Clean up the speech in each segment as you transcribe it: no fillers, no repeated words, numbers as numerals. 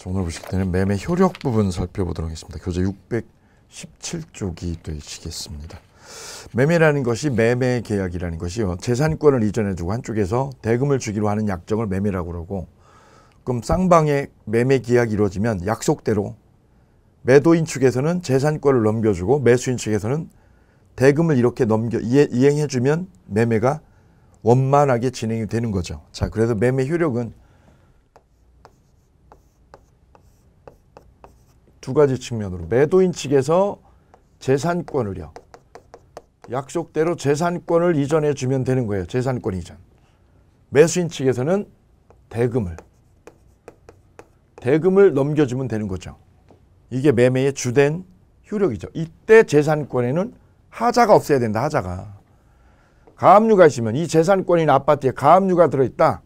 오늘 보실 때는 매매 효력 부분 살펴보도록 하겠습니다. 교재 617쪽이 되시겠습니다. 매매라는 것이 매매 계약이라는 것이요. 재산권을 이전해주고 한쪽에서 대금을 주기로 하는 약정을 매매라고 그러고, 그럼 쌍방의 매매 계약이 이루어지면 약속대로 매도인 측에서는 재산권을 넘겨주고 매수인 측에서는 대금을 이렇게 이행해주면 매매가 원만하게 진행이 되는 거죠. 자, 그래서 매매 효력은 두 가지 측면으로 매도인 측에서 재산권을요. 약속대로 재산권을 이전해 주면 되는 거예요. 재산권 이전. 매수인 측에서는 대금을 넘겨주면 되는 거죠. 이게 매매의 주된 효력이죠. 이때 재산권에는 하자가 없어야 된다. 하자가. 가압류가 있으면 이 재산권인 아파트에 가압류가 들어있다.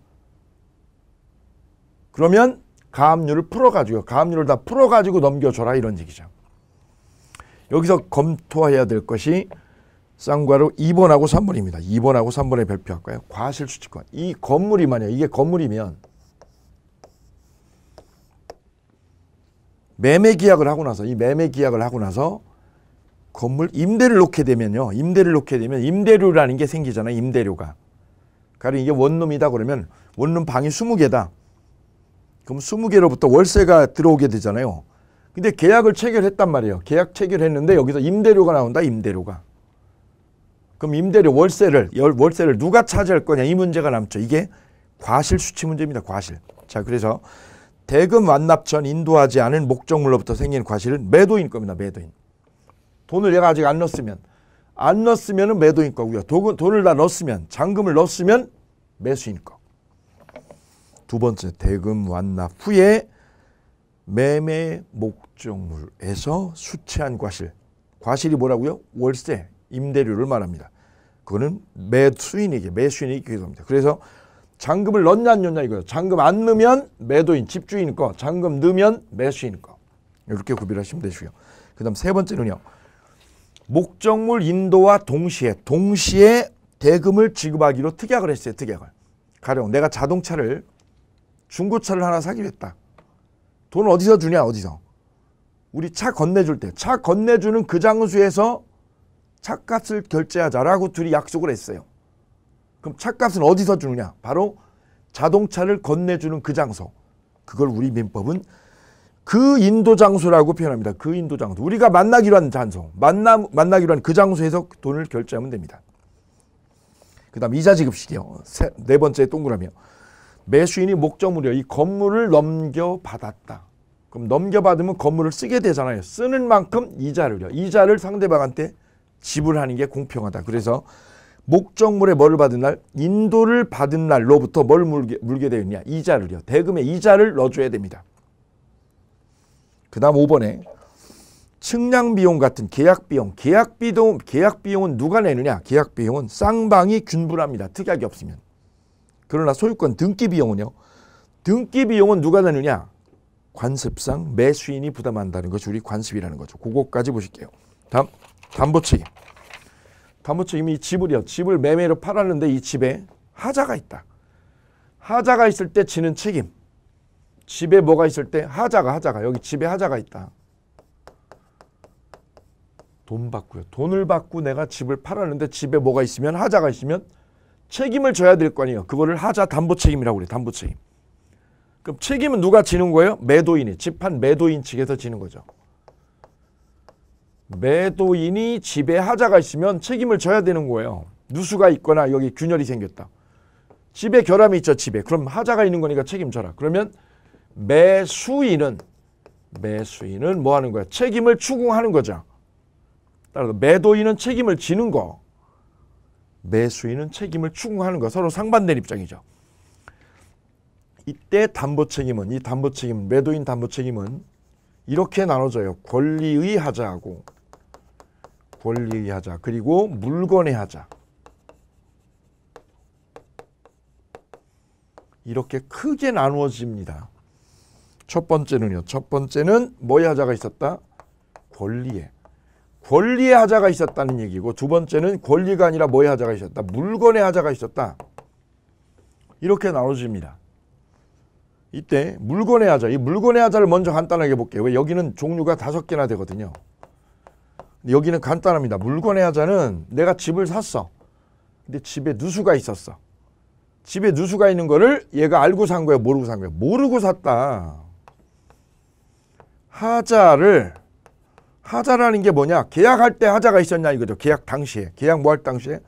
그러면 가압류를 가압류를 다 풀어가지고 넘겨줘라 이런 얘기죠. 여기서 검토해야 될 것이 쌍괄호 2번하고 3번입니다. 2번하고 3번에 발표할까요? 과실수취권. 이 건물이 만약 이게 건물이면 매매 계약을 하고 나서 건물 임대를 놓게 되면요. 임대료라는 게 생기잖아요. 임대료가. 가령 이게 원룸이다 그러면 원룸 방이 20개다. 그럼 20개로부터 월세가 들어오게 되잖아요. 근데 계약을 체결했단 말이에요. 계약 체결했는데 여기서 임대료가 나온다. 임대료가. 그럼 임대료 월세를 누가 차지할 거냐 이 문제가 남죠. 이게 과실수취 문제입니다. 과실. 자, 그래서 대금 완납 전 인도하지 않은 목적물로부터 생기는 과실은 매도인 겁니다. 매도인. 돈을 얘가 아직 안 넣었으면 매도인 거고요. 돈을 다 넣었으면 잔금을 넣었으면 매수인 거. 두 번째, 대금 완납 후에 매매 목적물에서 수취한 과실. 과실이 뭐라고요? 월세, 임대료를 말합니다. 그거는 매수인에게 기소합니다. 그래서 잔금을 넣냐 안 넣냐 이거예요. 잔금 안 넣으면 매도인, 집주인 거, 잔금 넣으면 매수인 거. 이렇게 구별하시면 되시고요. 그 다음 세 번째는요. 목적물 인도와 동시에 대금을 지급하기로 특약을 했어요. 특약을. 가령 내가 자동차를 중고차를 하나 사기로 했다. 돈 어디서 주냐? 어디서? 우리 차 건네줄 때 차 건네주는 그 장소에서 차값을 결제하자라고 둘이 약속을 했어요. 그럼 차값은 어디서 주느냐? 바로 자동차를 건네주는 그 장소. 그걸 우리 민법은 그 인도 장소라고 표현합니다. 그 인도 장소. 우리가 만나기로 한 장소. 만나기로 한 그 장소에서 돈을 결제하면 됩니다. 그 다음 이자 지급식이요. 네 번째 동그라미요. 매수인이 목적물이요. 이 건물을 넘겨받았다. 그럼 넘겨받으면 건물을 쓰게 되잖아요. 쓰는 만큼 이자를 상대방한테 지불하는 게 공평하다. 그래서 목적물에 뭐를 받은 날? 인도를 받은 날로부터 뭘 물게 되어 있냐? 이자를요. 대금의 이자를 넣어줘야 됩니다. 그 다음 5번에 측량비용 같은 계약비용은 누가 내느냐? 계약비용은 쌍방이 균분합니다. 특약이 없으면. 그러나 소유권 등기비용은요. 등기비용은 누가 내느냐? 관습상 매수인이 부담한다는 것이 우리 관습이라는 거죠. 그거까지 보실게요. 다음 담보책임. 담보책임이 집을 매매로 팔았는데 이 집에 하자가 있다. 하자가 있을 때 지는 책임. 집에 뭐가 있을 때 하자가 여기 집에 하자가 있다. 돈 받고요. 돈을 받고 내가 집을 팔았는데 집에 뭐가 있으면 하자가 있으면 책임을 져야 될 거 아니에요. 그거를 하자 담보책임이라고 그래요. 담보책임. 그럼 책임은 누가 지는 거예요? 매도인이. 집한 매도인 측에서 지는 거죠. 매도인이 집에 하자가 있으면 책임을 져야 되는 거예요. 누수가 있거나 여기 균열이 생겼다. 집에 결함이 있죠. 집에. 그럼 하자가 있는 거니까 책임져라. 그러면 매수인은 뭐 하는 거야? 책임을 추궁하는 거죠. 따라서 매도인은 책임을 지는 거. 매수인은 책임을 추궁하는 거. 서로 상반된 입장이죠. 이때 담보책임은 매도인 담보책임은 이렇게 나눠져요. 권리의 하자하고 그리고 물건의 하자. 이렇게 크게 나누어집니다. 첫 번째는 뭐의 하자가 있었다? 권리의 하자가 있었다는 얘기고, 두 번째는 권리가 아니라 뭐의 하자가 있었다? 물건의 하자가 있었다. 이렇게 나눠집니다. 이때 물건의 하자, 이 물건의 하자를 먼저 간단하게 볼게요. 왜 여기는 종류가 5개나 되거든요. 여기는 간단합니다. 물건의 하자는 내가 집을 샀어. 근데 집에 누수가 있었어. 집에 누수가 있는 거를 얘가 알고 산 거야, 모르고 산 거야? 모르고 샀다. 하자라는 게 뭐냐? 계약할 때 하자가 있었냐 이거죠. 계약 당시에. 계약 뭐 할 당시에?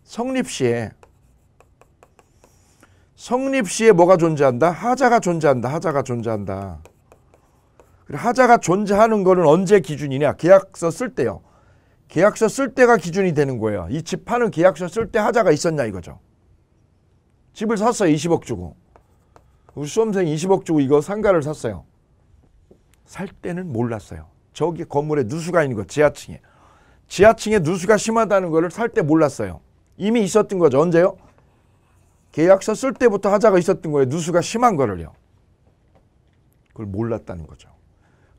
성립 시에 뭐가 존재한다? 하자가 존재한다. 하자가 존재한다. 하자가 존재하는 거는 언제 기준이냐? 계약서 쓸 때요. 계약서 쓸 때가 기준이 되는 거예요. 이 집 파는 계약서 쓸 때 하자가 있었냐 이거죠. 집을 샀어요. 20억 주고. 우리 수험생이 20억 주고 이거 상가를 샀어요. 살 때는 몰랐어요. 저기 건물에 누수가 있는 거, 지하층에. 지하층에 누수가 심하다는 거를 살 때 몰랐어요. 이미 있었던 거죠. 언제요? 계약서 쓸 때부터 하자가 있었던 거예요. 누수가 심한 거를요. 그걸 몰랐다는 거죠.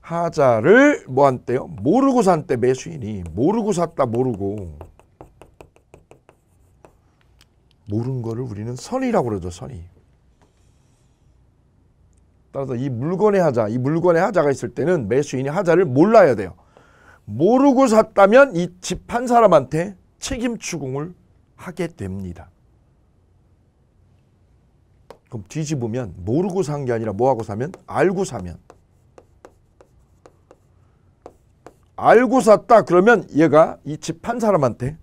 하자를 뭐 한대요? 모르고 산 때 매수인이. 모르고 샀다, 모르고. 모르는 거를 우리는 선의라고 그러죠. 선의. 따라서 이 물건의 하자가 있을 때는 매수인이 하자를 몰라야 돼요. 모르고 샀다면 이 집 판 사람한테 책임 추궁을 하게 됩니다. 그럼 뒤집으면 모르고 산 게 아니라 뭐하고 사면? 알고 사면. 알고 샀다 그러면 얘가 이 집 판 사람한테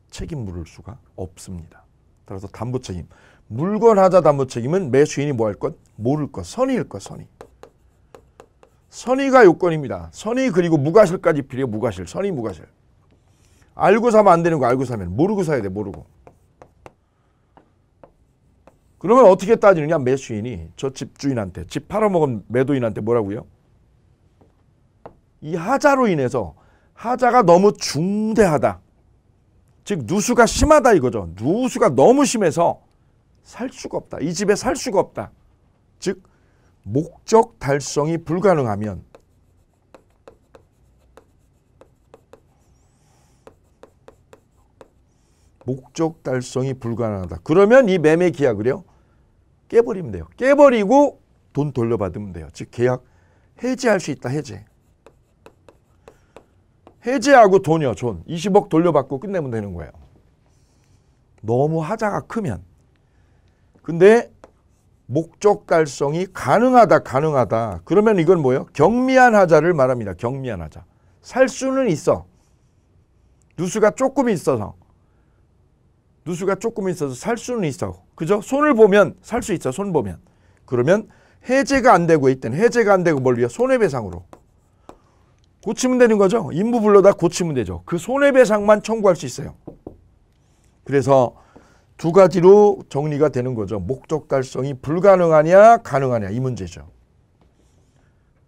책임 물을 수가 없습니다. 따라서 담보 책임. 물건 하자 담보 책임은 매수인이 뭐 할 것? 모를 것. 선의일 것. 선의. 선의가 요건입니다. 선의 그리고 무과실까지 필요해요. 무과실. 선의 무과실. 알고 사면 안 되는 거 알고 사면. 모르고 사야 돼. 모르고. 그러면 어떻게 따지느냐? 매수인이 저 집주인한테, 집 팔아먹은 매도인한테 뭐라고요? 이 하자로 인해서 하자가 너무 중대하다. 즉 누수가 심하다 이거죠. 누수가 너무 심해서 살 수가 없다. 이 집에 살 수가 없다. 즉 목적 달성이 불가능하면 목적 달성이 불가능하다. 그러면 이 매매 계약을요 깨버리면 돼요. 깨버리고 돈 돌려받으면 돼요. 즉 계약 해지할 수 있다. 해지하고 돈이요. 돈 20억 돌려받고 끝내면 되는 거예요. 너무 하자가 크면. 근데 목적 달성이 가능하다. 그러면 이건 뭐예요? 경미한 하자를 말합니다. 경미한 하자. 살 수는 있어. 누수가 조금 있어서 살 수는 있어. 그죠? 손을 보면 살 수 있어. 손 보면. 그러면 해제가 안 되고 있든 해제가 안 되고 뭘 위해? 손해배상으로. 고치면 되는 거죠. 인부 불러다 고치면 되죠. 그 손해배상만 청구할 수 있어요. 그래서 두 가지로 정리가 되는 거죠. 목적 달성이 불가능하냐 가능하냐 이 문제죠.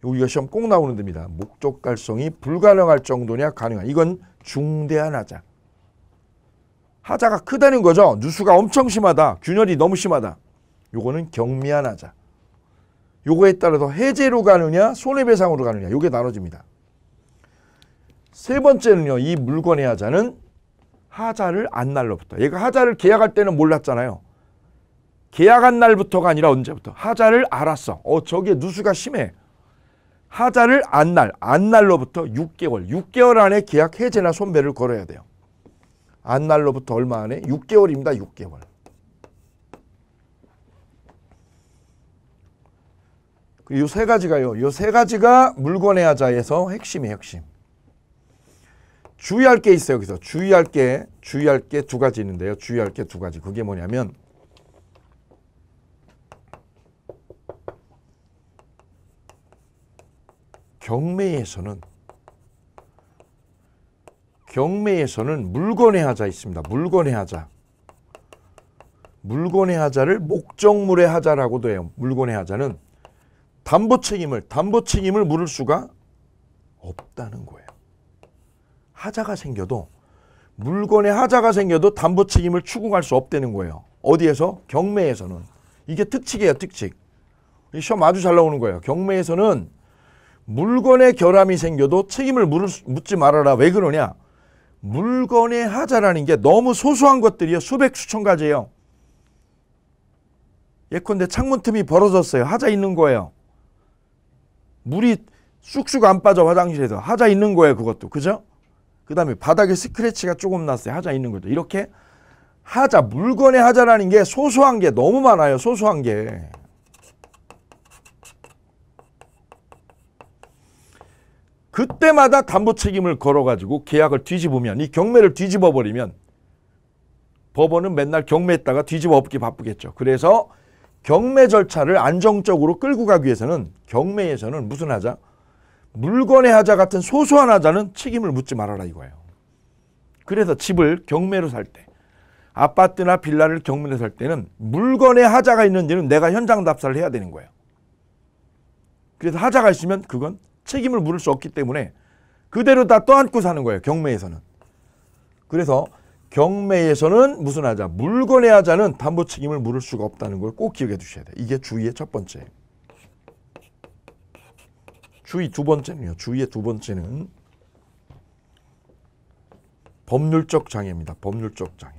여기가 시험 꼭 나오는 데입니다. 목적 달성이 불가능할 정도냐 가능하냐. 이건 중대한 하자. 하자가 크다는 거죠. 누수가 엄청 심하다. 균열이 너무 심하다. 요거는 경미한 하자. 요거에 따라서 해제로 가느냐 손해배상으로 가느냐 요게 나눠집니다. 세 번째는요. 이 물건의 하자는 하자를 안 날로부터. 얘가 하자를 계약할 때는 몰랐잖아요. 계약한 날부터가 아니라 언제부터? 하자를 알았어. 저게 누수가 심해. 하자를 안 날로부터 6개월 안에 계약 해제나 손배를 걸어야 돼요. 안 날로부터 얼마 안에? 6개월입니다. 6개월. 이 세 가지가요. 이 세 가지가 물건의 하자에서 핵심이에요. 핵심. 주의할 게 있어요. 여기서 주의할 게 두 가지 있는데요. 주의할 게 두 가지. 그게 뭐냐면 경매에서는 물건의 하자 있습니다. 물건의 하자. 물건의 하자를 목적물의 하자라고도 해요. 물건의 하자는 담보 책임을 물을 수가 없다는 거예요. 하자가 생겨도 물건에 하자가 생겨도 담보 책임을 추궁할 수 없다는 거예요. 어디에서? 경매에서는. 이게 특칙이에요. 특칙. 이 시험 아주 잘 나오는 거예요. 경매에서는 물건에 결함이 생겨도 책임을 묻지 말아라. 왜 그러냐? 물건의 하자라는 게 너무 소소한 것들이요. 수백 수천 가지예요. 예컨대 창문 틈이 벌어졌어요. 하자 있는 거예요. 물이 쑥쑥 안 빠져 화장실에서. 하자 있는 거예요. 그것도. 그죠? 그 다음에 바닥에 스크래치가 조금 났어요. 하자 있는 거죠. 이렇게 하자, 물건의 하자라는 게 소소한 게 너무 많아요. 소소한 게. 그때마다 담보 책임을 걸어가지고 계약을 뒤집으면, 이 경매를 뒤집어 버리면 법원은 맨날 경매했다가 뒤집어 엎기 바쁘겠죠. 그래서 경매 절차를 안정적으로 끌고 가기 위해서는 경매에서는 무슨 하자? 물건의 하자 같은 소소한 하자는 책임을 묻지 말아라 이거예요. 그래서 집을 경매로 살 때, 아파트나 빌라를 경매로 살 때는 물건의 하자가 있는지는 내가 현장 답사를 해야 되는 거예요. 그래서 하자가 있으면 그건 책임을 물을 수 없기 때문에 그대로 다 떠안고 사는 거예요. 경매에서는. 그래서 경매에서는 무슨 하자? 물건의 하자는 담보 책임을 물을 수가 없다는 걸 꼭 기억해 두셔야 돼요. 이게 주의의 첫 번째. 주의 두 번째는요. 주의의 두 번째는 법률적 장애입니다. 법률적 장애.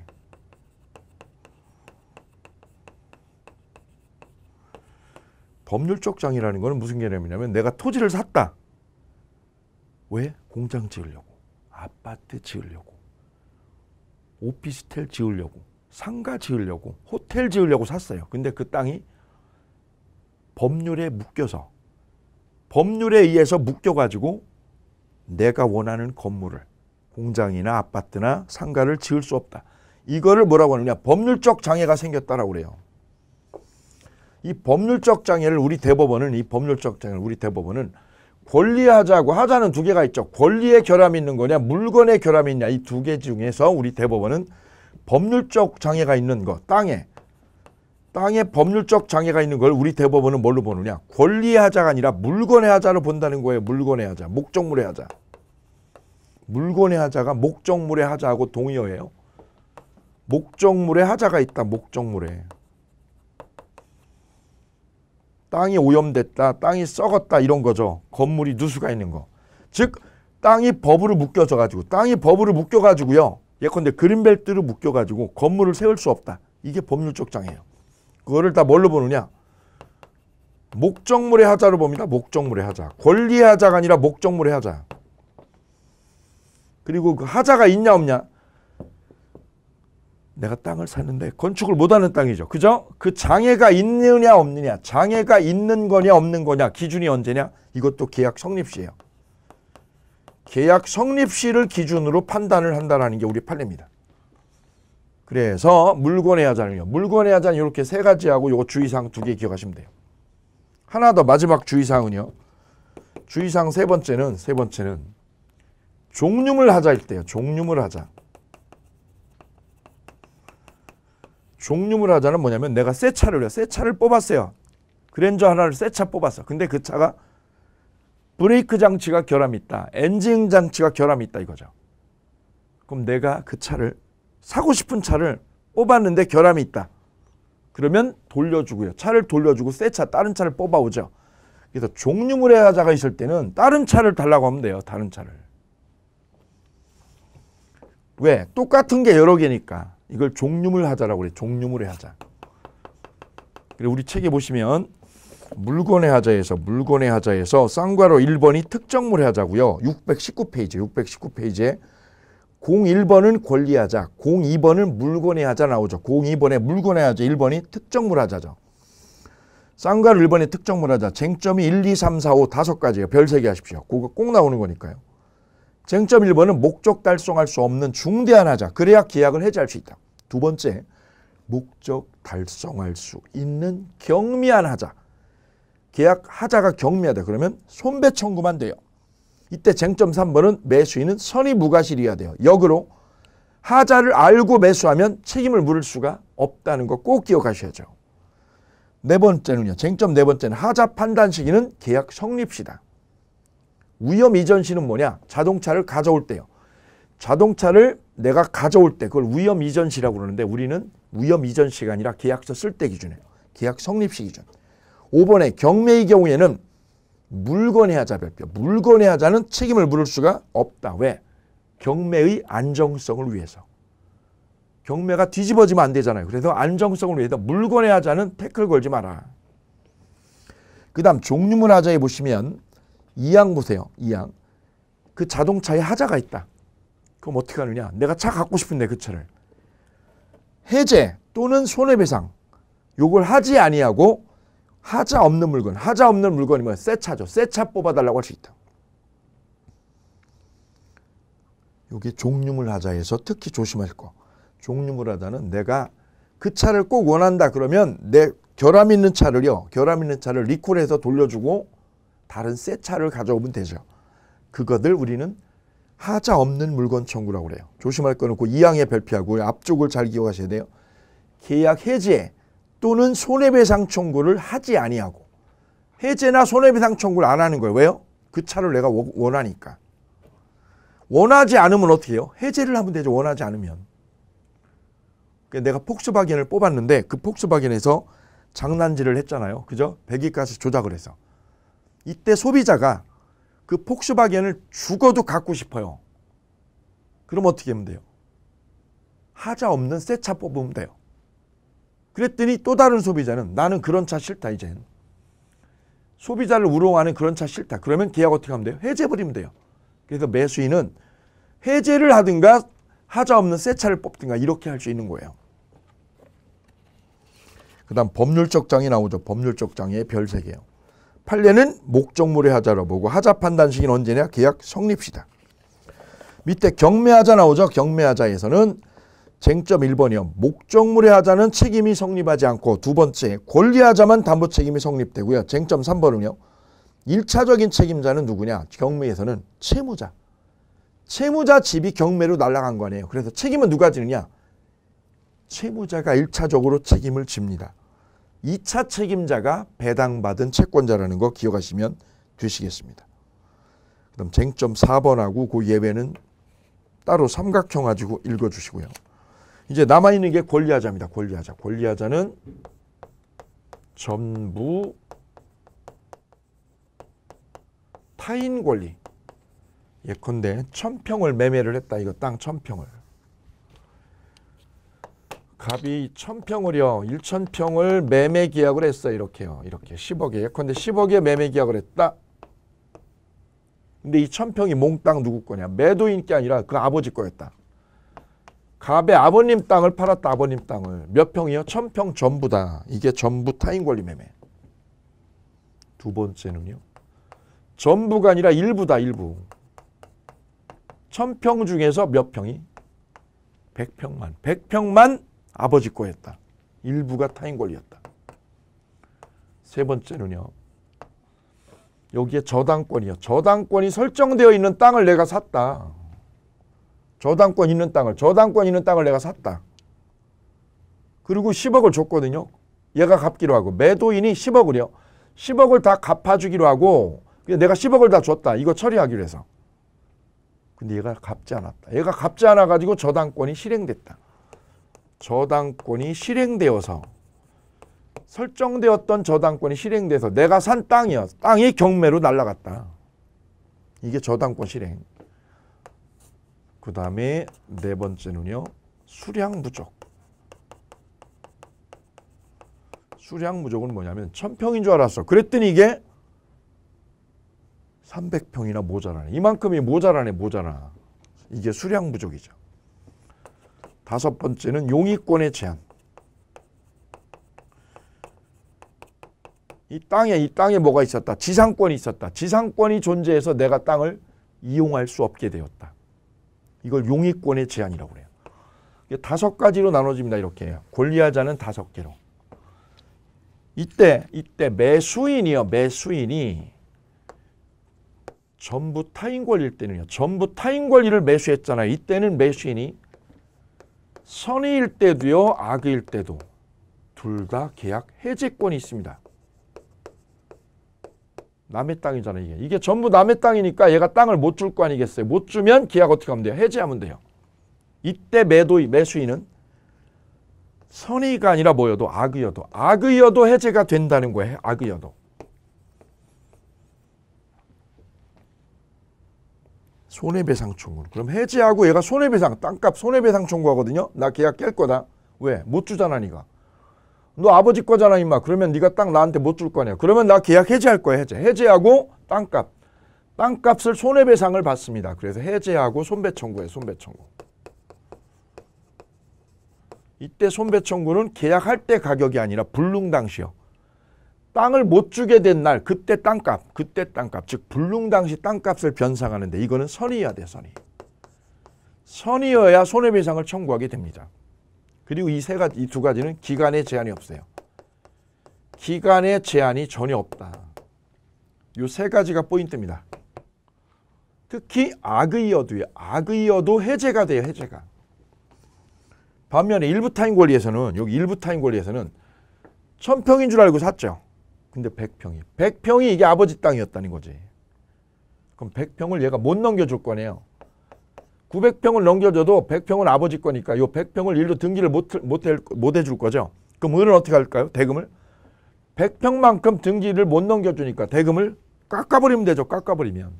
법률적 장애라는 것은 무슨 개념이냐면 내가 토지를 샀다. 왜? 공장 지으려고, 아파트 지으려고, 오피스텔 지으려고, 상가 지으려고, 호텔 지으려고 샀어요. 근데 그 땅이 법률에 묶여서, 법률에 의해서 묶여가지고 내가 원하는 건물을, 공장이나 아파트나 상가를 지을 수 없다. 이거를 뭐라고 하느냐? 법률적 장애가 생겼다라고 그래요. 이 법률적 장애를 우리 대법원은, 권리하자고, 하자는 두 개가 있죠. 권리의 결함이 있는 거냐, 물건의 결함이 있냐, 이 두 개 중에서 우리 대법원은 법률적 장애가 있는 거, 땅에 법률적 장애가 있는 걸 우리 대법원은 뭘로 보느냐? 권리의 하자가 아니라 물건의 하자로 본다는 거예요. 물건의 하자, 목적물의 하자. 물건의 하자가 목적물의 하자하고 동의어예요. 목적물의 하자가 있다. 목적물에. 땅이 오염됐다, 땅이 썩었다 이런 거죠. 건물이 누수가 있는 거. 즉 땅이 법으로 묶여가지고요. 예컨대 그린벨트로 묶여가지고 건물을 세울 수 없다. 이게 법률적 장애예요. 그거를 다 뭘로 보느냐? 목적물의 하자로 봅니다. 목적물의 하자. 권리의 하자가 아니라 목적물의 하자. 그리고 그 하자가 있냐 없냐? 내가 땅을 샀는데 건축을 못하는 땅이죠. 그죠? 그 장애가 있느냐 없느냐, 장애가 있는 거냐 없는 거냐, 기준이 언제냐? 이것도 계약 성립시예요. 계약 성립시를 기준으로 판단을 한다는 게 우리 판례입니다. 그래서 물건의 하자는요. 물건의 하자는 이렇게 세 가지하고 요거 주의사항 두 개 기억하시면 돼요. 하나 더 마지막 주의사항은요. 주의사항 세 번째는 종류물 하자일 때요. 종류물 하자. 종류물 하자는 뭐냐면 내가 새 차를 뽑았어요. 그랜저 하나를 새 차 뽑았어. 근데 그 차가 브레이크 장치가 결함이 있다. 엔진 장치가 결함이 있다 이거죠. 그럼 내가 그 차를 사고 싶은 차를 뽑았는데 결함이 있다. 그러면 돌려주고요. 차를 돌려주고 새 차, 다른 차를 뽑아오죠. 그래서 종류물의 하자가 있을 때는 다른 차를 달라고 하면 돼요. 다른 차를. 왜? 똑같은 게 여러 개니까. 이걸 종류물 하자라고 그래요. 종류물의 하자. 그리고 우리 책에 보시면 물건의 하자에서 쌍괄호 1번이 특정물의 하자고요. 619페이지에 01번은 권리하자, 02번은 물건의 하자 나오죠. 02번에 물건의 하자, 1번이 특정물 하자죠. 쌍괄호 1번이 특정물 하자. 쟁점이 1, 2, 3, 4, 5 5가지예요. 별 3개 하십시오. 그거 꼭 나오는 거니까요. 쟁점 1번은 목적 달성할 수 없는 중대한 하자. 그래야 계약을 해지할 수 있다. 두 번째, 목적 달성할 수 있는 경미한 하자. 계약 하자가 경미하다. 그러면 손배 청구만 돼요. 이때 쟁점 3번은 매수인은 선의 무과실이어야 돼요. 역으로 하자를 알고 매수하면 책임을 물을 수가 없다는 거 꼭 기억하셔야죠. 네 번째는요. 쟁점 네 번째는 하자 판단 시기는 계약 성립시다. 위험 이전 시는 뭐냐? 자동차를 가져올 때요. 자동차를 내가 가져올 때 그걸 위험 이전 시라고 그러는데 우리는 위험 이전 시가 아니라 계약서 쓸 때 기준이에요. 계약 성립 시 기준. 5번에 경매의 경우에는 물건의 하자 별표. 물건의 하자는 책임을 물을 수가 없다. 왜? 경매의 안정성을 위해서. 경매가 뒤집어지면 안 되잖아요. 그래서 안정성을 위해서 물건의 하자는 태클 걸지 마라. 그 다음 종류문 하자에 보시면 2항 보세요. 2항. 그 자동차에 하자가 있다. 그럼 어떻게 하느냐. 내가 차 갖고 싶은데 그 차를. 해제 또는 손해배상. 요걸 하지 아니하고 하자 없는 물건. 하자 없는 물건이 뭐야? 새 차죠. 새 차 뽑아달라고 할 수 있다. 요게 종류물 하자에서 특히 조심할 거. 종류물 하자는 내가 그 차를 꼭 원한다 그러면 내 결함 있는 차를요. 결함 있는 차를 리콜해서 돌려주고 다른 새 차를 가져오면 되죠. 그것을 우리는 하자 없는 물건 청구라고 그래요. 조심할 거는 그 2항에 별표하고 앞쪽을 잘 기억하셔야 돼요. 계약 해제 또는 손해배상 청구를 하지 아니하고 해제나 손해배상 청구를 안 하는 거예요. 왜요? 그 차를 내가 원하니까. 원하지 않으면 어떻게 해요? 해제를 하면 되죠. 원하지 않으면. 내가 폭스바겐을 뽑았는데 그 폭스바겐에서 장난질을 했잖아요. 그죠? 배기가스 조작을 해서. 이때 소비자가 그 폭스바겐을 죽어도 갖고 싶어요. 그럼 어떻게 하면 돼요? 하자 없는 새 차 뽑으면 돼요. 그랬더니 또 다른 소비자는 나는 그런 차 싫다 이젠. 소비자를 우롱하는 그런 차 싫다. 그러면 계약 어떻게 하면 돼요? 해제해버리면 돼요. 그래서 매수인은 해제를 하든가 하자 없는 새 차를 뽑든가 이렇게 할 수 있는 거예요. 그 다음 법률적 장이 나오죠. 법률적 장의 별 3개요. 판례는 목적물의 하자로 보고 하자 판단 시기는 언제냐? 계약 성립시다. 밑에 경매하자 나오죠. 경매하자에서는 쟁점 1번이요. 목적물의 하자는 책임이 성립하지 않고 두 번째 권리하자만 담보 책임이 성립되고요. 쟁점 3번은요. 1차적인 책임자는 누구냐? 경매에서는 채무자. 채무자 집이 경매로 날아간 거 아니에요. 그래서 책임은 누가 지느냐? 채무자가 1차적으로 책임을 집니다. 2차 책임자가 배당받은 채권자라는 거 기억하시면 되시겠습니다. 그다음 쟁점 4번하고 그 예외는 따로 삼각형 가지고 읽어주시고요. 이제 남아있는 게 권리하자입니다. 권리하자. 권리하자는 전부 타인 권리. 예컨대 1000평을 매매를 했다. 이거 땅 1000평을. 갑이 1000평을요. 1000평을 매매 계약을 했어요. 이렇게요. 이렇게 10억에. 예컨대 10억에 매매 계약을 했다. 근데 이 1000평이 몽땅 누구 거냐? 매도인 게 아니라 그 아버지 거였다. 갑의 아버님 땅을 팔았다. 아버님 땅을. 몇 평이요? 1000평 전부다. 이게 전부 타인 권리 매매. 두 번째는요. 전부가 아니라 일부다. 일부. 1000평 중에서 몇 평이? 100평만. 100평만 아버지 거였다. 일부가 타인 권리였다. 세 번째는요. 여기에 저당권이요. 저당권이 설정되어 있는 땅을 내가 샀다. 저당권 있는 땅을 내가 샀다. 그리고 10억을 줬거든요. 얘가 갚기로 하고 매도인이 10억을요. 10억을 다 갚아주기로 하고 내가 10억을 다 줬다. 이거 처리하기로 해서. 근데 얘가 갚지 않았다. 얘가 갚지 않아가지고 저당권이 실행됐다. 저당권이 실행되어서 설정되었던 저당권이 실행돼서 내가 산 땅이요. 땅이 경매로 날아갔다. 이게 저당권 실행. 그 다음에 네 번째는요. 수량부족. 수량부족은 뭐냐면 1000평인 줄 알았어. 그랬더니 이게 300평이나 모자라네. 이만큼이 모자라네. 모자라. 이게 수량부족이죠. 다섯 번째는 용의권의 제한. 이 땅에 뭐가 있었다? 지상권이 있었다. 지상권이 존재해서 내가 땅을 이용할 수 없게 되었다. 이걸 용의권의 제한이라고 그래요. 5가지로 나눠집니다. 이렇게. 권리하자는 5개로. 이때 매수인이요. 매수인이 전부 타인 권리일 때는요. 전부 타인 권리를 매수했잖아요. 이때는 매수인이 선의일 때도요. 악의일 때도 둘 다 계약 해제권이 있습니다. 남의 땅이잖아요. 이게 전부 남의 땅이니까 얘가 땅을 못 줄 거 아니겠어요. 못 주면 계약 어떻게 하면 돼요? 해제하면 돼요. 이때 매수인은 선의가 아니라 뭐여도 악의여도 해제가 된다는 거예요. 악의여도. 손해배상 청구. 그럼 해지하고 얘가 손해배상, 땅값 손해배상 청구하거든요. 나 계약 깰 거다. 왜? 못 주잖아, 니가. 너 아버지 거잖아, 임마. 그러면 네가 땅 나한테 못 줄 거냐. 그러면 나 계약 해지할 거야, 해지. 해지하고 땅값. 땅값을 손해배상을 받습니다. 그래서 해지하고 손배청구에 손배청구. 이때 손배청구는 계약할 때 가격이 아니라 불능 당시요. 땅을 못 주게 된 날, 그때 땅값, 즉 불능 당시 땅값을 변상하는데 이거는 선의여야 돼, 선의. 선의여야 손해배상을 청구하게 됩니다. 그리고 이 두 가지는 기간에 제한이 없어요. 기간에 제한이 전혀 없다. 이 세 가지가 포인트입니다. 특히 악의여도요. 악의여도 해제가 돼요, 해제가. 반면에 일부 타인 권리에서는, 여기 일부 타인 권리에서는 1000평인 줄 알고 샀죠. 근데 100평이. 100평이 이게 아버지 땅이었다는 거지. 그럼 100평을 얘가 못 넘겨줄 거네요. 900평을 넘겨줘도 100평은 아버지 거니까 이 100평을 일로 등기를 못 해줄 거죠. 그럼 은은 어떻게 할까요? 대금을? 100평만큼 등기를 못 넘겨주니까 대금을 깎아버리면 되죠. 깎아버리면.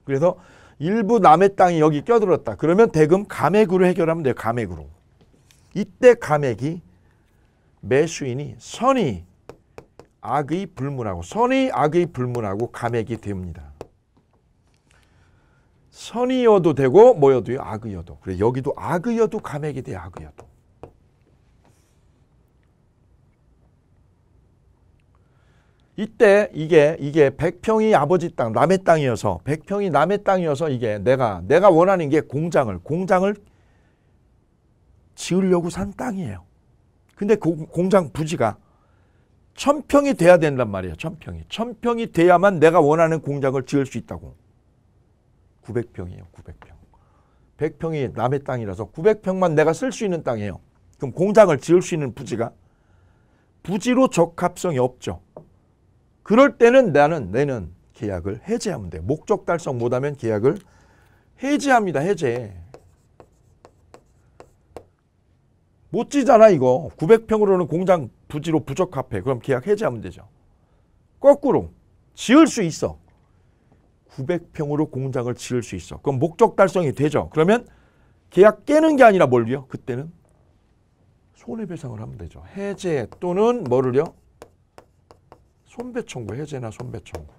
그래서 일부 남의 땅이 여기 껴들었다. 그러면 대금 감액으로 해결하면 돼요. 감액으로. 이때 감액이 매수인이 선의 악의 불문하고 선의 악의 불문하고 감액이 됩니다. 선의여도 되고 뭐여도요? 악의여도. 그래 여기도 악의여도 감액이 돼요. 악의여도. 이때 이게 100평이 아버지 땅, 남의 땅이어서 100평이 남의 땅이어서 이게 내가 원하는 게 공장을 지으려고 산 땅이에요. 근데 그 공장 부지가 1000평이 돼야 된단 말이에요. 1000평이. 1000평이 돼야만 내가 원하는 공장을 지을 수 있다고. 900평이에요. 900평. 100평이 남의 땅이라서 900평만 내가 쓸 수 있는 땅이에요. 그럼 공장을 지을 수 있는 부지가 부지로 적합성이 없죠. 그럴 때는 내는 계약을 해지하면 돼요. 목적 달성 못하면 계약을 해지합니다. 해제. 못 지잖아 이거. 900평으로는 공장 부지로 부적합해. 그럼 계약 해지하면 되죠. 거꾸로 지을 수 있어. 900평으로 공장을 지을 수 있어. 그럼 목적 달성이 되죠. 그러면 계약 깨는 게 아니라 뭘요? 그때는 손해배상을 하면 되죠. 해제 또는 뭐를요? 손배청구. 해제나 손배청구.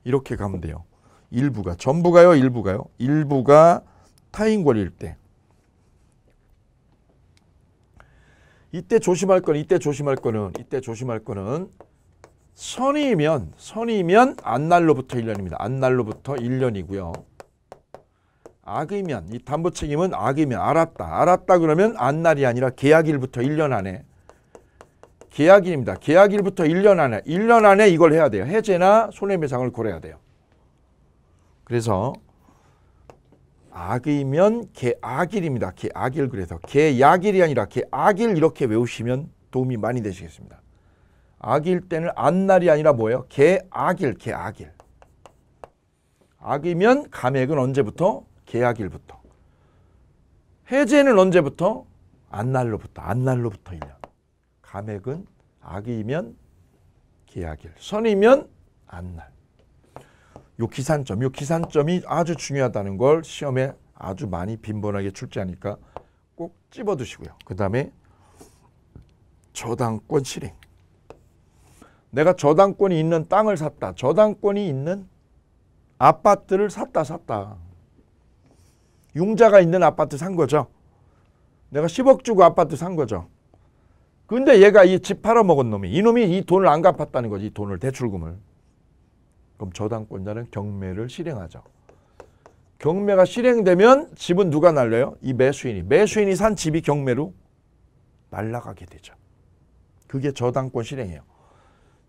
이렇게 가면 돼요. 일부가. 전부가요? 일부가요? 일부가 타인 권리일 때. 이때 조심할 거는 선의면 안날로부터 1년입니다. 안날로부터 1년이고요. 악의면, 이 담보 책임은 악의면, 알았다 그러면 안날이 아니라 계약일부터 1년 안에. 계약일입니다. 계약일부터 1년 안에 이걸 해야 돼요. 해제나 손해배상을 고려해야 돼요. 그래서 악의면 계악일입니다. 계악일. 그래서 계약일이 아니라 계악일 이렇게 외우시면 도움이 많이 되시겠습니다. 악일 때는 안날이 아니라 뭐예요? 계악일. 악이면 감액은 언제부터? 계약일부터. 해제는 언제부터? 안날로부터 1년. 감액은 악이면 계약일, 선이면 안날. 요 기산점이 아주 중요하다는 걸 시험에 아주 많이 빈번하게 출제하니까 꼭 집어두시고요. 그 다음에 저당권 실행. 내가 저당권이 있는 땅을 샀다. 저당권이 있는 아파트를 샀다. 융자가 있는 아파트 산 거죠. 내가 10억 주고 아파트 산 거죠. 근데 얘가 이 집 팔아먹은 놈이, 이놈이 이 돈을 안 갚았다는 거지. 이 돈을, 대출금을. 그럼 저당권자는 경매를 실행하죠. 경매가 실행되면 집은 누가 날려요? 이 매수인이 산 집이 경매로 날아가게 되죠. 그게 저당권 실행이에요.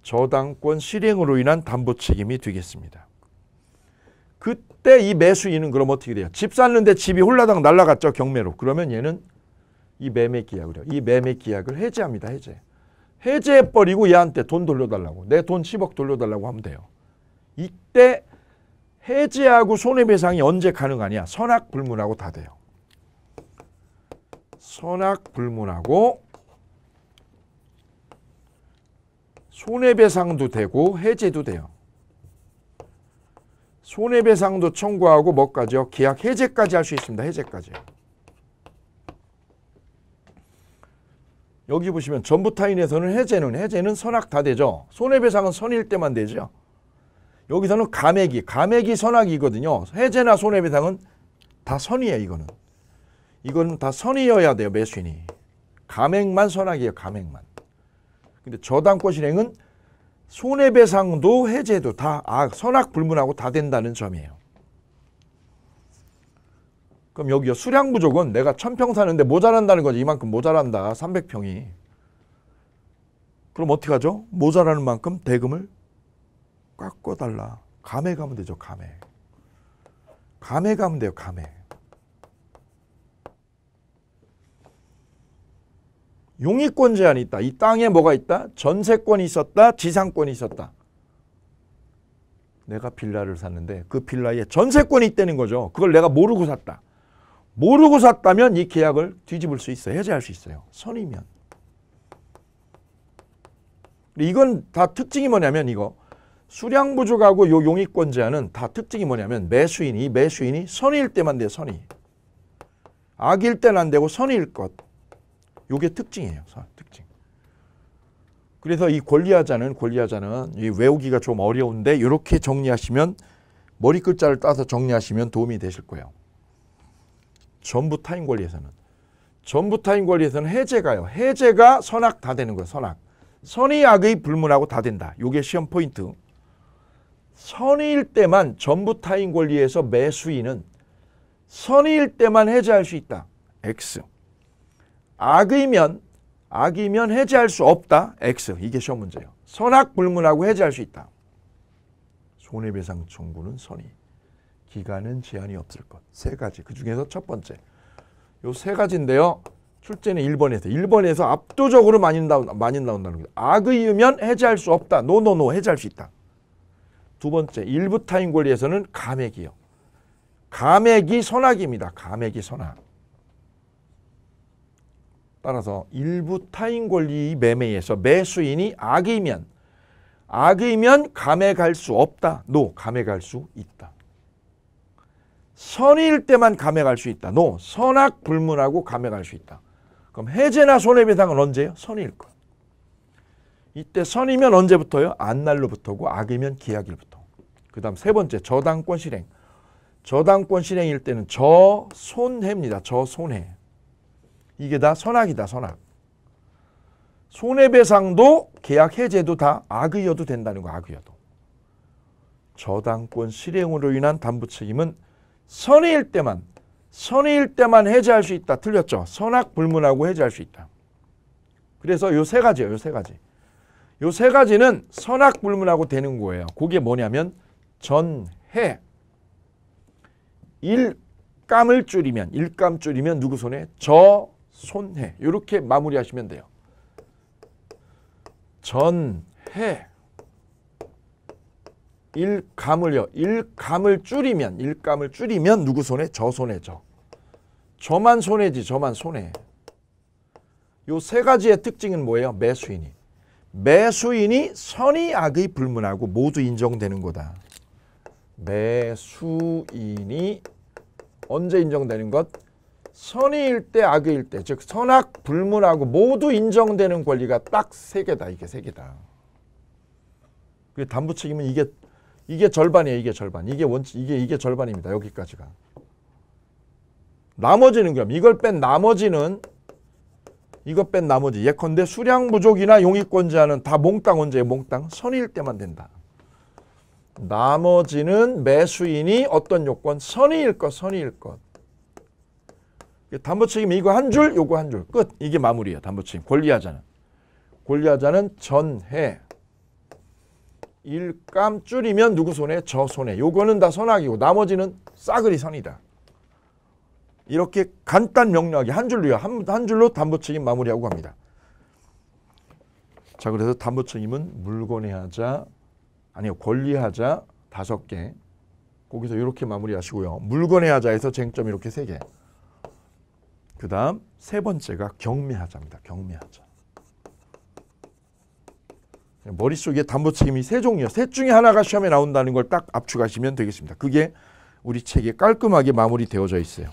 저당권 실행으로 인한 담보 책임이 되겠습니다. 그때 이 매수인은 그럼 어떻게 돼요? 집 샀는데 집이 홀라당 날아갔죠. 경매로. 그러면 얘는 이 매매 계약을 해제합니다. 해제해버리고 얘한테 돈 돌려달라고. 내 돈 10억 돌려달라고 하면 돼요. 이때 해제하고 손해배상이 언제 가능하냐? 선악불문하고 다 돼요. 선악불문하고 손해배상도 되고 해제도 돼요. 손해배상도 청구하고 뭐까지요? 계약 해제까지 할 수 있습니다. 해제까지. 여기 보시면 전부타인에서는 해제는 선악 다 되죠. 손해배상은 선일 때만 되죠. 여기서는 감액이 선악이거든요. 해제나 손해배상은 다 선이에요. 이거는 다 선이어야 돼요. 매수인이. 감액만 선악이에요. 감액만. 근데 저당권 실행은 손해배상도 해제도 다 선악 불문하고 다 된다는 점이에요. 그럼 여기요. 수량 부족은 내가 1000평 사는데 모자란다는 거지. 이만큼 모자란다. 300평이. 그럼 어떻게 하죠? 모자라는 만큼 대금을 깎아달라. 감액하면 되죠. 감액하면 돼요. 감액. 용의권 제한이 있다. 이 땅에 뭐가 있다? 전세권이 있었다. 지상권이 있었다. 내가 빌라를 샀는데 그 빌라에 전세권이 있다는 거죠. 그걸 내가 모르고 샀다. 모르고 샀다면 이 계약을 뒤집을 수 있어요. 해제할 수 있어요. 선이면. 이건 다 특징이 뭐냐면 이거 수량 부족하고 요 용의권 제한은 다 특징이 뭐냐면 매수인이 선일 때만 돼요. 선이. 악일 때는 안 되고 선일 것. 요게 특징이에요. 특징. 그래서 이 권리하자는 이 외우기가 좀 어려운데 이렇게 정리하시면 머리 글자를 따서 정리하시면 도움이 되실 거예요. 전부타인 권리에서는 해제가요. 해제가 선악 다 되는 거예요. 선악. 선의 악의 불문하고 다 된다. 요게 시험 포인트. 선의일 때만 전부타인 권리에서 매수인은 선의일 때만 해제할 수 있다. X. 악이면 해제할 수 없다. X. 이게 시험 문제예요. 선악 불문하고 해제할 수 있다. 손해배상 청구는 선의. 기간은 제한이 없을 것. 세 가지. 그 중에서 첫 번째. 요 세 가지인데요. 출제는 1번에서 압도적으로 많이 나온다는 거예요. 악의면 해제할 수 없다. 노 해제할 수 있다. 두 번째. 일부 타인 권리에서는 감액이요. 감액이 선악입니다. 감액이 선악. 따라서 일부 타인 권리 매매에서 매수인이 악의면 감액할 수 없다. 노 감액할 수 있다. 선일 때만 감액할 수 있다. 노 선악 불문하고 감액할 수 있다. 그럼 해제나 손해배상은 언제요? 선일 것. 이때 선이면 언제부터요? 안날로부터고 악이면 기약일부터. 그 다음 세 번째 저당권 실행. 저당권 실행일 때는 저손해입니다. 저손해. 이게 다 선악이다. 선악. 손해배상도 계약 해제도 다 악의여도 된다는 거. 악의여도. 저당권 실행으로 인한 담보책임은 선의일 때만 해제할 수 있다. 틀렸죠? 선악 불문하고 해제할 수 있다. 그래서 요 세 가지예요. 요 세 가지는 선악 불문하고 되는 거예요. 그게 뭐냐면 전해. 일감 줄이면 누구 손해? 저손해. 이렇게 마무리하시면 돼요. 전해. 일감을 줄이면 누구 손해? 저 손해죠. 저만 손해지. 저만 손해. 요 세 가지의 특징은 뭐예요? 매수인이 선의 악의 불문하고 모두 인정되는 거다. 매수인이 언제 인정되는 것? 선의일 때 악의일 때. 즉 선악 불문하고 모두 인정되는 권리가 딱 세 개다. 이게 세 개다. 그 담보 책임은 이게 절반이에요. 이게 절반. 이게 절반입니다. 여기까지가. 나머지는 그럼 이거 뺀 나머지 예컨대 수량 부족이나 용의권 제한은 다 몽땅 언제예요? 몽땅 선의일 때만 된다. 나머지는 매수인이 어떤 요건? 선의일 것. 담보 책임 이거 한 줄, 요거 한 줄. 끝. 이게 마무리예요. 담보 책임. 권리하자는 전해. 일감 줄이면 누구 손해? 저 손해. 요거는 다 선악이고 나머지는 싸그리 선이다. 이렇게 간단 명료하게 한 줄로요. 한 줄로 담보 책임 마무리하고 갑니다. 자, 그래서 담보 책임은 권리하자 5개. 거기서 이렇게 마무리하시고요. 물건의 하자에서 쟁점 이렇게 3개. 그 다음 세 번째가 경매하자입니다. 경매하자. 머릿속에 담보 책임이 세 종류, 셋 중에 하나가 시험에 나온다는 걸 딱 압축하시면 되겠습니다. 그게 우리 책에 깔끔하게 마무리되어져 있어요.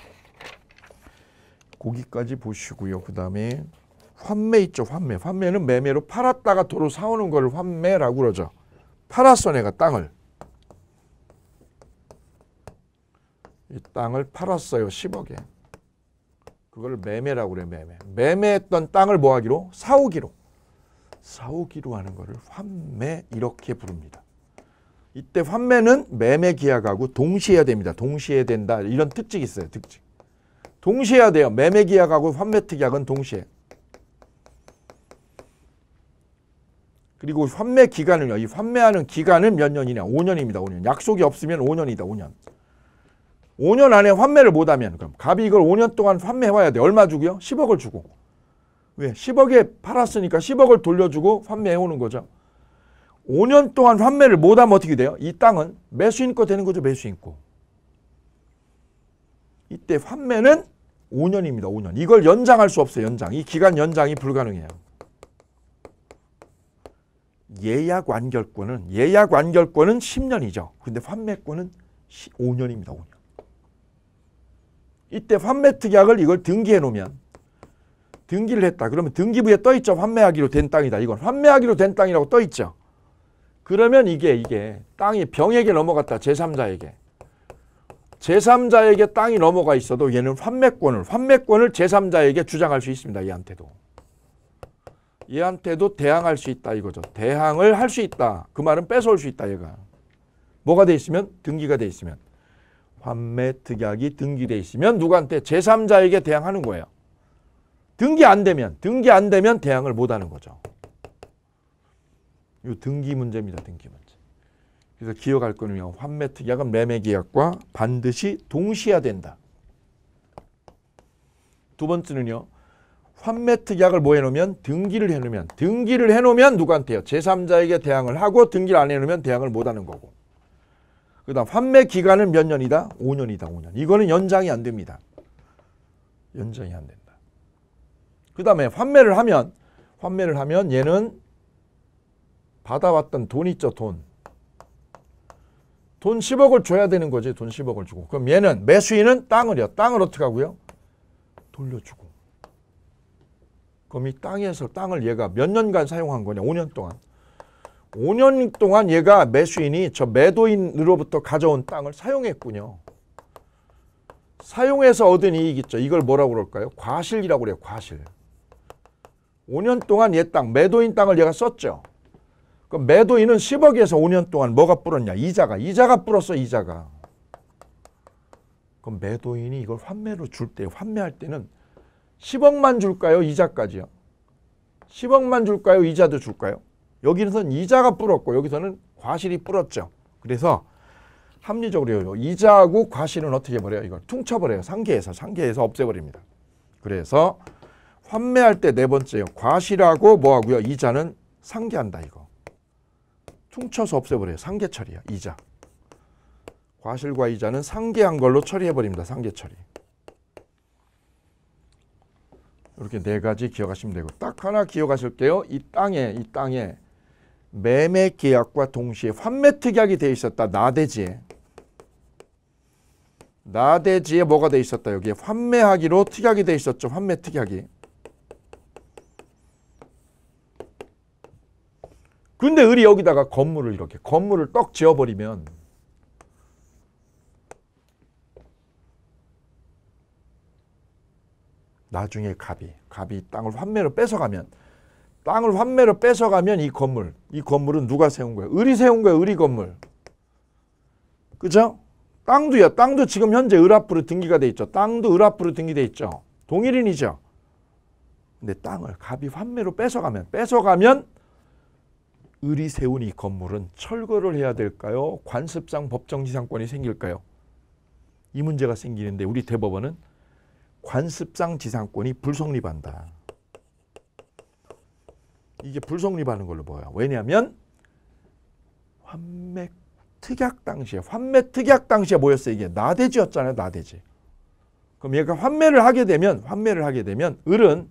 거기까지 보시고요. 그 다음에 환매 있죠. 환매. 환매는 매매로 팔았다가 도로 사오는 걸 환매라고 그러죠. 팔았어 내가 땅을. 이 땅을 팔았어요. 10억에. 그걸 매매라고 그래요. 매매. 매매했던 땅을 뭐 하기로? 사오기로. 사오기로 하는 거를 환매 이렇게 부릅니다. 이때 환매는 매매 계약하고 동시에 해야 됩니다. 동시에 해야 된다. 이런 특징이 있어요. 특징. 동시에 해야 돼요. 매매 계약하고 환매 특약은 동시에. 그리고 환매 기간을요. 이 환매하는 기간은 몇 년이냐? 5년입니다. 5년. 약속이 없으면 5년이다. 5년. 5년 안에 환매를 못하면 그럼 갑이 이걸 5년 동안 환매해와야 돼. 얼마 주고요? 10억을 주고. 왜? 10억에 팔았으니까 10억을 돌려주고 환매해오는 거죠. 5년 동안 환매를 못하면 어떻게 돼요? 이 땅은 매수인 거 되는 거죠. 매수인 거. 이때 환매는 5년입니다. 5년. 이걸 연장할 수 없어요. 연장. 이 기간 연장이 불가능해요. 예약 완결권은 10년이죠. 근데 환매권은 5년입니다. 5년. 이때 환매 특약을 이걸 등기해 놓으면 등기를 했다. 그러면 등기부에 떠 있죠. 환매하기로 된 땅이다. 이건 환매하기로 된 땅이라고 떠 있죠. 그러면 이게 땅이 병에게 넘어갔다. 제3자에게. 제3자에게 땅이 넘어가 있어도 얘는 환매권을 제3자에게 주장할 수 있습니다. 얘한테도 대항할 수 있다 이거죠. 대항을 할 수 있다. 그 말은 뺏어올 수 있다 얘가. 뭐가 돼 있으면? 등기가 돼 있으면. 환매 특약이 등기돼 있으면 누구한테? 제3자에게 대항하는 거예요. 등기 안 되면 대항을 못 하는 거죠. 이 등기 문제입니다. 등기 문제. 그래서 기억할 거는요. 환매 특약은 매매 계약과 반드시 동시해야 된다. 두 번째는요. 환매 특약을 뭐 해놓으면? 등기를 해놓으면 누구한테요? 제3자에게 대항을 하고 등기를 안 해놓으면 대항을 못 하는 거고. 그 다음 환매 기간은 몇 년이다? 5년이다. 5년. 이거는 연장이 안 됩니다. 연장이 안 된다. 그 다음에 환매를 하면 얘는 받아왔던 돈 있죠. 돈 10억을 줘야 되는 거지. 돈 10억을 주고. 그럼 얘는 매수인은 땅을 어떻게 하고요? 돌려주고. 그럼 이 땅에서 땅을 얘가 몇 년간 사용한 거냐? 5년 동안. 5년 동안 얘가 매수인이 저 매도인으로부터 가져온 땅을 사용했군요. 사용해서 얻은 이익 있죠. 이걸 뭐라고 그럴까요? 과실이라고 그래요. 과실. 5년 동안 얘 땅, 매도인 땅을 얘가 썼죠. 그럼 매도인은 10억에서 5년 동안 뭐가 불었냐? 이자가 불었어. 이자가. 그럼 매도인이 이걸 환매로 줄 때, 환매할 때는 10억만 줄까요? 이자까지요? 10억만 줄까요? 이자도 줄까요? 여기서는 이자가 불었고 여기서는 과실이 불었죠. 그래서 합리적으로 이자하고 과실은 어떻게 해버려요? 이걸 퉁쳐버려요. 상계에서 없애버립니다. 그래서 환매할 때 네 번째요. 과실하고 뭐하고요? 이자는 상계한다. 이거. 퉁쳐서 없애버려요. 상계 처리야. 이자. 과실과 이자는 상계한 걸로 처리해버립니다. 상계 처리. 이렇게 네 가지 기억하시면 되고 딱 하나 기억하실게요. 이 땅에 매매 계약과 동시에 환매 특약이 되어 있었다. 나대지에 뭐가 되어 있었다. 여기에 환매하기로 특약이 되어 있었죠. 환매 특약이. 근데 을이 여기다가 건물을 떡 지어버리면 나중에 갑이 땅을 환매로 뺏어가면 이 건물은 누가 세운 거예요? 을이 세운 거예요. 을이 건물. 그죠? 땅도 지금 현재 을 앞으로 등기가 돼 있죠. 땅도 을 앞으로 등기돼 있죠. 동일인이죠. 근데 땅을 갑이 환매로 뺏어가면 을이 세운 이 건물은 철거를 해야 될까요? 관습상 법정지상권이 생길까요? 이 문제가 생기는데 우리 대법원은 관습상 지상권이 불성립한다. 이게 불성립하는 걸로 보여요. 왜냐하면 환매 특약 당시에 뭐였어요? 이게 나대지였잖아요. 나대지. 그럼 얘가 환매를 하게 되면 을은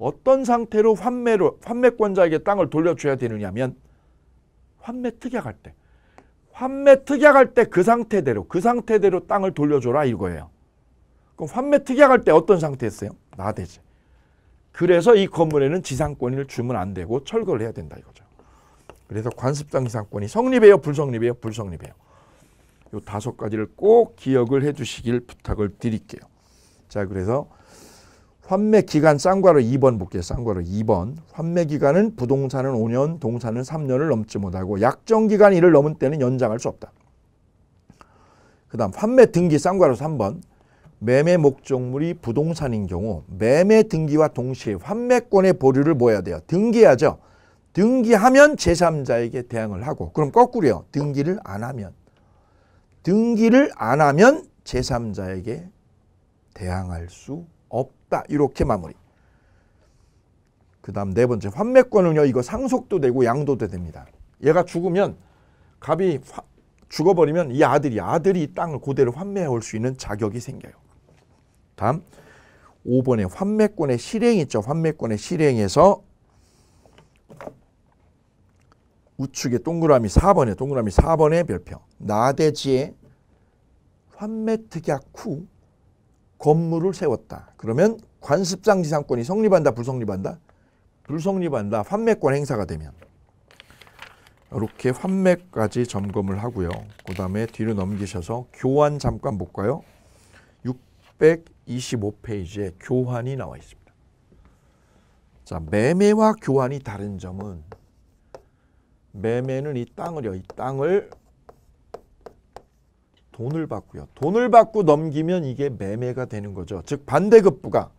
어떤 상태로 환매권자에게 땅을 돌려줘야 되느냐면 환매 특약할 때. 환매 특약할 때 그 상태대로 땅을 돌려줘라 이거예요. 그럼 환매 특약할 때 어떤 상태였어요? 나대지. 그래서 이 건물에는 지상권을 주면 안 되고 철거를 해야 된다 이거죠. 그래서 관습상 지상권이 성립해요? 불성립해요? 불성립해요. 요 5가지를 꼭 기억을 해 주시길 부탁을 드릴게요. 자, 그래서 환매 기간 쌍괄호 2번 볼게요. 쌍괄호 2번. 환매 기간은 부동산은 5년, 동산은 3년을 넘지 못하고 약정 기간이 이를 넘은 때는 연장할 수 없다. 그 다음 환매 등기 쌍괄호 3번. 매매 목적물이 부동산인 경우 매매 등기와 동시에 환매권의 보류를 뭐 해야 돼요? 등기해야죠. 등기하면 제3자에게 대항을 하고, 그럼 거꾸로요. 등기를 안 하면 제3자에게 대항할 수 없다. 이렇게 마무리. 그 다음 4번째 환매권은요. 이거 상속도 되고 양도도 됩니다. 얘가 죽으면 갑이 죽어버리면 이 아들이 이 땅을 그대로 환매해 올 수 있는 자격이 생겨요. 다음 5번에 환매권의 실행 있죠. 환매권의 실행에서 우측에 동그라미 4번의 별표. 나대지에 환매 특약 후 건물을 세웠다. 그러면 관습상 지상권이 성립한다, 불성립한다? 불성립한다. 환매권 행사가 되면. 이렇게 환매까지 점검을 하고요. 그 다음에 뒤로 넘기셔서 교환 잠깐 볼까요? 625페이지에 교환이 나와 있습니다. 자, 매매와 교환이 다른 점은 매매는 이 땅을 돈을 받고요. 돈을 받고 넘기면 이게 매매가 되는 거죠. 즉 반대급부가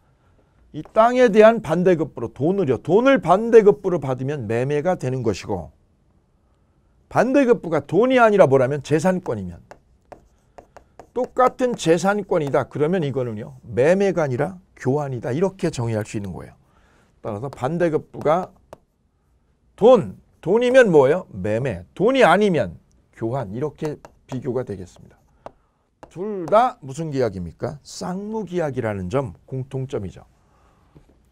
이 땅에 대한 반대급부로 돈을 반대급부로 받으면 매매가 되는 것이고, 반대급부가 돈이 아니라 뭐라면 재산권이면, 똑같은 재산권이다. 그러면 이거는요. 매매가 아니라 교환이다. 이렇게 정의할 수 있는 거예요. 따라서 반대급부가 돈이면 뭐예요? 매매. 돈이 아니면 교환. 이렇게 비교가 되겠습니다. 둘 다 무슨 계약입니까? 쌍무계약이라는 점 공통점이죠.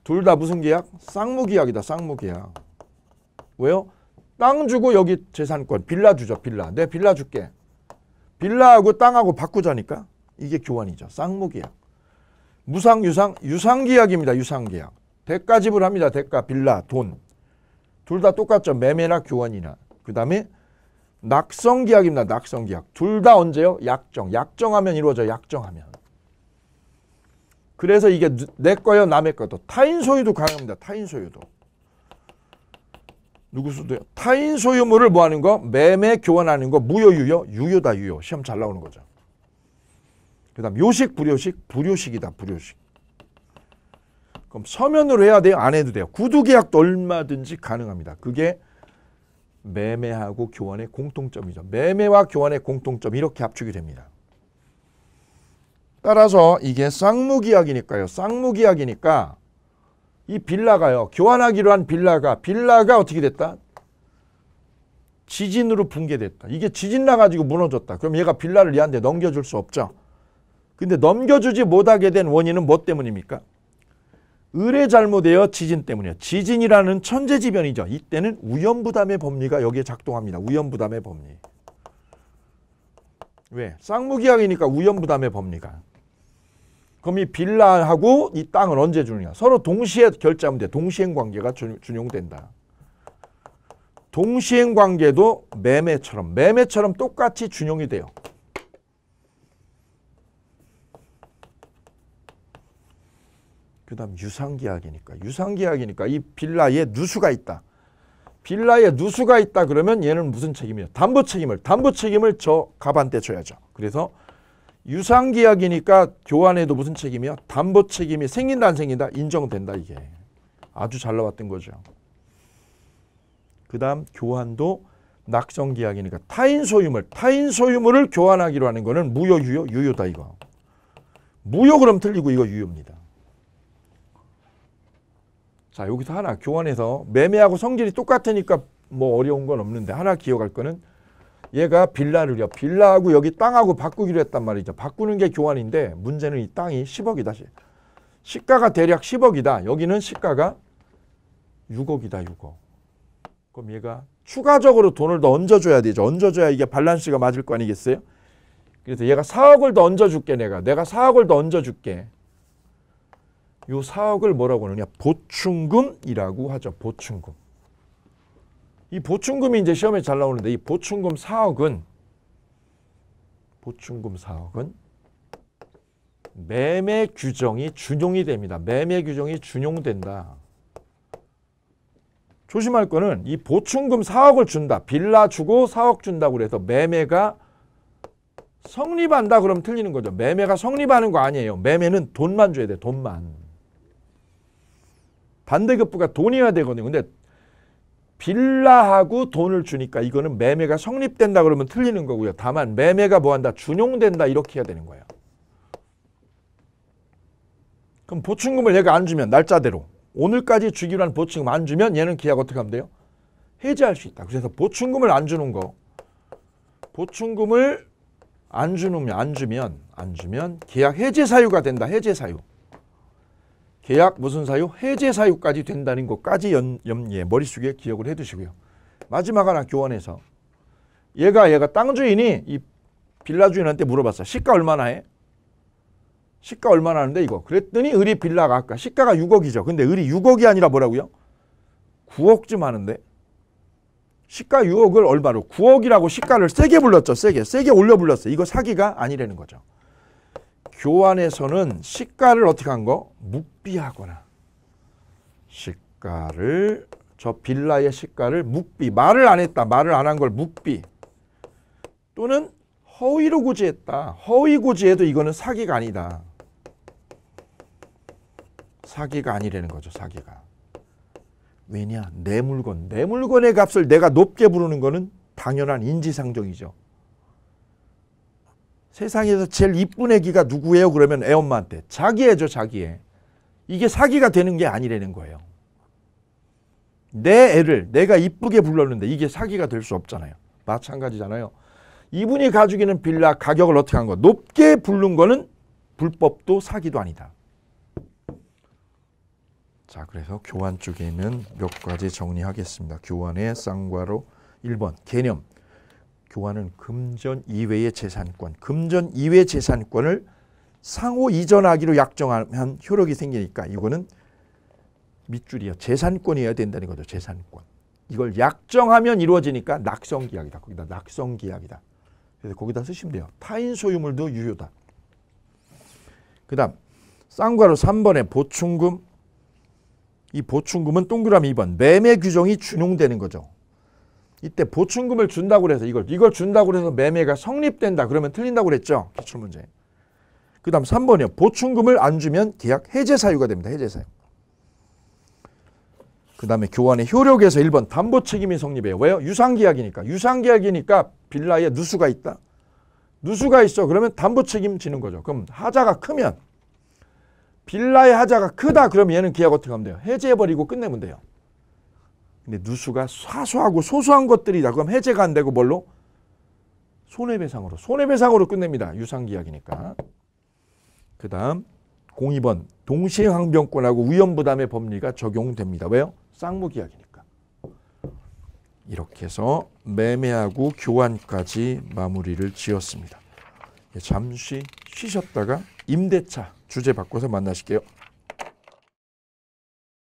둘 다 무슨 계약? 쌍무계약이다. 쌍무계약. 왜요? 땅 주고 여기 재산권. 빌라 주죠. 빌라. 내 빌라 줄게. 빌라하고 땅하고 바꾸자니까 이게 교환이죠. 쌍무계약. 유상계약입니다. 유상계약. 대가 지불합니다. 대가, 빌라, 돈. 둘 다 똑같죠. 매매나 교환이나. 그 다음에 낙성계약입니다. 낙성계약. 둘 다 언제요? 약정하면 이루어져요. 약정하면. 그래서 이게 내 거요, 남의 것도. 타인 소유도 가능합니다. 타인 소유도. 누구 수도요? 타인 소유물을 뭐 하는 거? 매매, 교환하는 거. 무효, 유효? 유효다, 유효. 시험 잘 나오는 거죠. 그 다음 요식, 불요식? 불요식이다, 불요식. 그럼 서면으로 해야 돼요? 안 해도 돼요? 구두계약도 얼마든지 가능합니다. 그게 매매하고 교환의 공통점이죠. 매매와 교환의 공통점 이렇게 압축이 됩니다. 따라서 이게 쌍무계약이니까요. 쌍무계약이니까 이 빌라가요. 교환하기로 한 빌라가 어떻게 됐다? 지진으로 붕괴됐다. 이게 지진 나가지고 무너졌다. 그럼 얘가 빌라를 얘한테 넘겨줄 수 없죠. 근데 넘겨주지 못하게 된 원인은 뭐 때문입니까? 의뢰 잘못이에요? 지진 때문이에요? 지진이라는 천재지변이죠. 이때는 우연부담의 법리가 여기에 작동합니다. 우연부담의 법리. 왜? 쌍무계약이니까 우연부담의 법리가. 그럼 이 빌라하고 이 땅을 언제 주느냐? 서로 동시에 결제하면 돼. 동시행관계가 준용된다. 동시행관계도 매매처럼 똑같이 준용이 돼요. 그 다음 유상계약이니까 이 빌라에 누수가 있다. 빌라에 누수가 있다 그러면 얘는 무슨 책임이에요? 담보 책임을 저 갑한테 줘야죠. 그래서 유상계약이니까 교환에도 무슨 책임이요? 담보 책임이 생긴다 안 생긴다? 인정된다. 이게 아주 잘 나왔던 거죠. 그 다음 교환도 낙성계약이니까 타인 소유물을 교환하기로 하는 거는 무효, 유효? 유효다 이거. 무효 그럼 틀리고 이거 유효입니다. 자, 여기서 하나 교환해서 매매하고 성질이 똑같으니까 뭐 어려운 건 없는데 하나 기억할 거는 얘가 빌라하고 여기 땅하고 바꾸기로 했단 말이죠. 바꾸는 게 교환인데 문제는 이 땅이 10억이다. 시가가 대략 10억이다. 여기는 시가가 6억이다. 6억. 그럼 얘가 추가적으로 돈을 더 얹어줘야 되죠. 얹어줘야 이게 밸런스가 맞을 거 아니겠어요? 그래서 얘가 4억을 더 얹어줄게. 내가 4억을 더 얹어줄게. 요 4억을 뭐라고 하느냐? 보충금이라고 하죠. 보충금. 이 보충금이 이제 시험에 잘 나오는데 이 보충금 4억은 매매 규정이 준용이 됩니다. 매매 규정이 준용된다. 조심할 거는 이 보충금 4억을 준다. 빌라 주고 4억 준다고 그래서 매매가 성립한다 그러면 틀리는 거죠. 매매가 성립하는 거 아니에요. 매매는 돈만 줘야 돼. 돈만. 반대급부가 돈이어야 되거든요. 근데 빌라하고 돈을 주니까 이거는 매매가 성립된다 그러면 틀리는 거고요. 다만 매매가 뭐한다? 준용된다 이렇게 해야 되는 거예요. 그럼 보충금을 얘가 안 주면 날짜대로 오늘까지 주기로 한 보충금 안 주면 얘는 계약 어떻게 하면 돼요? 해지할 수 있다. 그래서 보충금을 안 주는 거. 보충금을 안 주면 계약 해제 사유가 된다. 해제 사유. 계약 무슨 사유? 해제 사유까지 된다는 것까지 머릿속에 기억을 해 두시고요. 마지막 하나 교환해서 얘가 땅 주인이 이 빌라 주인한테 물어봤어. 시가 얼마나 해? 시가 얼마나 하는데 이거. 그랬더니 을이 빌라가 아까 시가가 6억이죠. 근데 을이 6억이 아니라 뭐라고요? 9억쯤 하는데 시가 6억을 얼마로? 9억이라고 시가를 세게 불렀죠. 세게 올려 불렀어. 이거 사기가 아니라는 거죠. 교환에서는 시가를 어떻게 한 거? 묵비하거나 시가를 저 빌라의 시가를 묵비. 말을 안 했다. 말을 안 한 걸 묵비. 또는 허위로 고지했다. 허위 고지해도 이거는 사기가 아니다. 사기가 아니라는 거죠. 사기가. 왜냐? 내 물건의 값을 내가 높게 부르는 거는 당연한 인지상정이죠. 세상에서 제일 이쁜 애기가 누구예요? 그러면 애엄마한테. 자기 애죠. 자기 애. 이게 사기가 되는 게 아니라는 거예요. 내 애를 내가 이쁘게 불렀는데 이게 사기가 될 수 없잖아요. 마찬가지잖아요. 이분이 가지고 있는 빌라 가격을 어떻게 한 거? 높게 부른 거는 불법도 사기도 아니다. 자, 그래서 교환 쪽에는 몇 가지 정리하겠습니다. 교환의 쌍괄호 1번 개념. 교환은 금전 이외의 재산권. 금전 이외의 재산권을 상호 이전하기로 약정하면 효력이 생기니까 이거는 밑줄이야. 재산권이어야 된다는 거죠. 재산권. 이걸 약정하면 이루어지니까 낙성계약이다. 거기다 낙성계약이다. 그래서 거기다 쓰시면 돼요. 타인 소유물도 유효다. 그 다음 쌍괄호 3번의 보충금. 이 보충금은 동그라미 2번 매매 규정이 준용되는 거죠. 이때 보충금을 준다고 해서 이걸 준다고 해서 매매가 성립된다. 그러면 틀린다고 그랬죠. 기출문제. 그 다음 3번이요. 보충금을 안 주면 계약 해제 사유가 됩니다. 해제 사유. 그 다음에 교환의 효력에서 1번 담보 책임이 성립해요. 왜요? 유상계약이니까. 유상계약이니까 빌라에 누수가 있다. 누수가 있어. 그러면 담보 책임 지는 거죠. 그럼 하자가 크면 빌라의 하자가 크다. 그러면 얘는 계약 어떻게 하면 돼요? 해제해버리고 끝내면 돼요. 근데 누수가 사소하고 소소한 것들이다. 그럼 해제가 안 되고 뭘로? 손해배상으로. 손해배상으로 끝냅니다. 유상계약이니까. 그 다음 02번 동시행항변권하고 위험부담의 법리가 적용됩니다. 왜요? 쌍무계약이니까. 이렇게 해서 매매하고 교환까지 마무리를 지었습니다. 잠시 쉬셨다가 임대차 주제 바꿔서 만나실게요.